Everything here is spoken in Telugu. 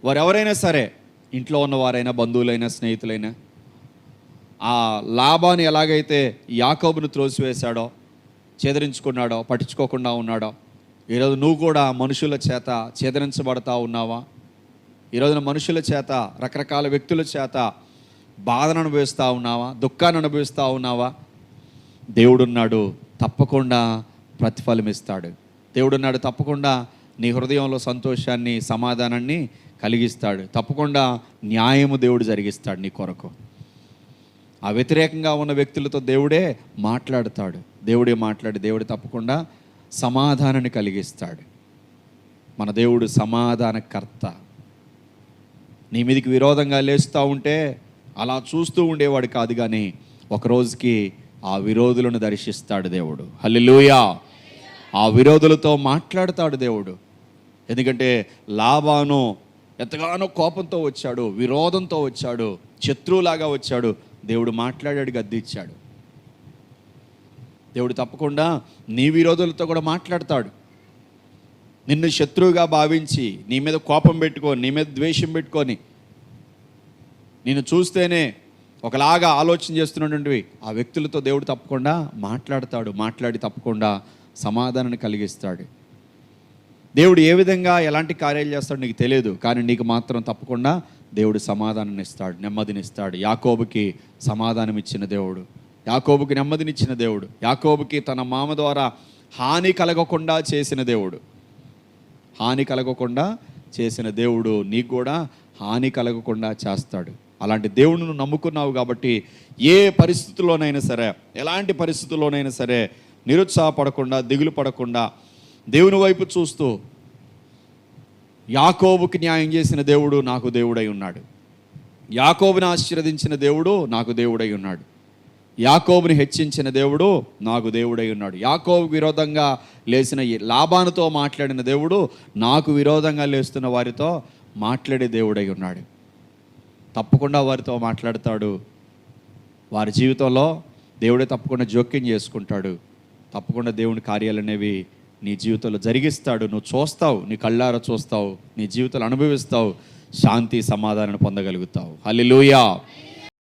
వారు ఎవరైనా సరే, ఇంట్లో ఉన్నవారైనా, బంధువులైనా, స్నేహితులైనా, ఆ లాబాను ఎలాగైతే యాకోబును త్రోసివేశాడో, ఛేదరించుకున్నాడో, పట్టించుకోకుండా ఉన్నాడో, ఈరోజు నువ్వు కూడా మనుషుల చేత ఛేదరించబడతా ఉన్నావా? ఈరోజున మనుషుల చేత, రకరకాల వ్యక్తుల చేత బాధను అనుభవిస్తూ ఉన్నావా? దుఃఖాన్ని అనుభవిస్తూ ఉన్నావా? దేవుడున్నాడు, తప్పకుండా ప్రతిఫలం ఇస్తాడు. దేవుడున్నాడు, తప్పకుండా నీ హృదయంలో సంతోషాన్ని, సమాధానాన్ని కలిగిస్తాడు. తప్పకుండా న్యాయము దేవుడు జరిగిస్తాడు నీ కొరకు. ఆ వ్యతిరేకంగా ఉన్న వ్యక్తులతో దేవుడే మాట్లాడతాడు. దేవుడు తప్పకుండా సమాధానాన్ని కలిగిస్తాడు. మన దేవుడు సమాధానకర్త. నీ మీదకి విరోధంగా లేస్తూ ఉంటే అలా చూస్తూ ఉండేవాడు కాదు, కానీ ఒకరోజుకి ఆ విరోధులను దర్శిస్తాడు దేవుడు. హల్లెలూయా. ఆ విరోధులతో మాట్లాడతాడు దేవుడు. ఎందుకంటే లాబాను ఎంతగానో కోపంతో వచ్చాడు, విరోధంతో వచ్చాడు, శత్రువులాగా వచ్చాడు. దేవుడు మాట్లాడాడు, గద్దిచ్చాడు. దేవుడు తప్పకుండా నీ విరోధులతో కూడా మాట్లాడతాడు. నిన్ను శత్రువుగా భావించి, నీ మీద కోపం పెట్టుకొని, నీ మీద ద్వేషం పెట్టుకొని, నిన్ను చూస్తేనే ఒకలాగా ఆలోచన చేస్తున్నటువంటివి ఆ వ్యక్తులతో దేవుడు తప్పకుండా మాట్లాడతాడు. మాట్లాడి తప్పకుండా సమాధానాన్ని కలిగిస్తాడు. దేవుడు ఏ విధంగా ఎలాంటి కార్యాలు చేస్తాడు నీకు తెలియదు, కానీ నీకు మాత్రం తప్పకుండా దేవుడు సమాధానాన్ని ఇస్తాడు, నెమ్మదినిస్తాడు. యాకోబుకి సమాధానం ఇచ్చిన దేవుడు, యాకోబుకి నెమ్మదినిచ్చిన దేవుడు, యాకోబుకి తన మామ ద్వారా హాని కలగకుండా చేసిన దేవుడు, హాని కలగకుండా చేసిన దేవుడు నీకు కూడా హాని కలగకుండా చేస్తాడు. అలాంటి దేవుడిని నువ్వు నమ్ముకున్నావు కాబట్టి ఏ పరిస్థితుల్లోనైనా సరే, ఎలాంటి పరిస్థితుల్లోనైనా సరే నిరుత్సాహపడకుండా, దిగులు పడకుండా దేవుని వైపు చూస్తూ, యాకోబుకి న్యాయం చేసిన దేవుడు నాకు దేవుడై ఉన్నాడు, యాకోబుని ఆశీర్వదించిన దేవుడు నాకు దేవుడై ఉన్నాడు, యాకోబుని హెచ్చించిన దేవుడు నాకు దేవుడై ఉన్నాడు, యాకోబుకు విరోధంగా లేచిన లాబానుతో మాట్లాడిన దేవుడు నాకు విరోధంగా లేస్తున్న వారితో మాట్లాడే దేవుడై ఉన్నాడు. తప్పకుండా వారితో మాట్లాడతాడు. వారి జీవితంలో దేవుడే తప్పకుండా జోక్యం చేసుకుంటాడు. తప్పకుండా దేవుని కార్యాలు అనేవి నీ జీవితంలో జరిగిస్తాడు. నువ్వు చూస్తావు, నీ కళ్ళారా చూస్తావు, నీ జీవితంలో అనుభవిస్తావు, శాంతి సమాధానం పొందగలుగుతావు. హల్లెలూయా.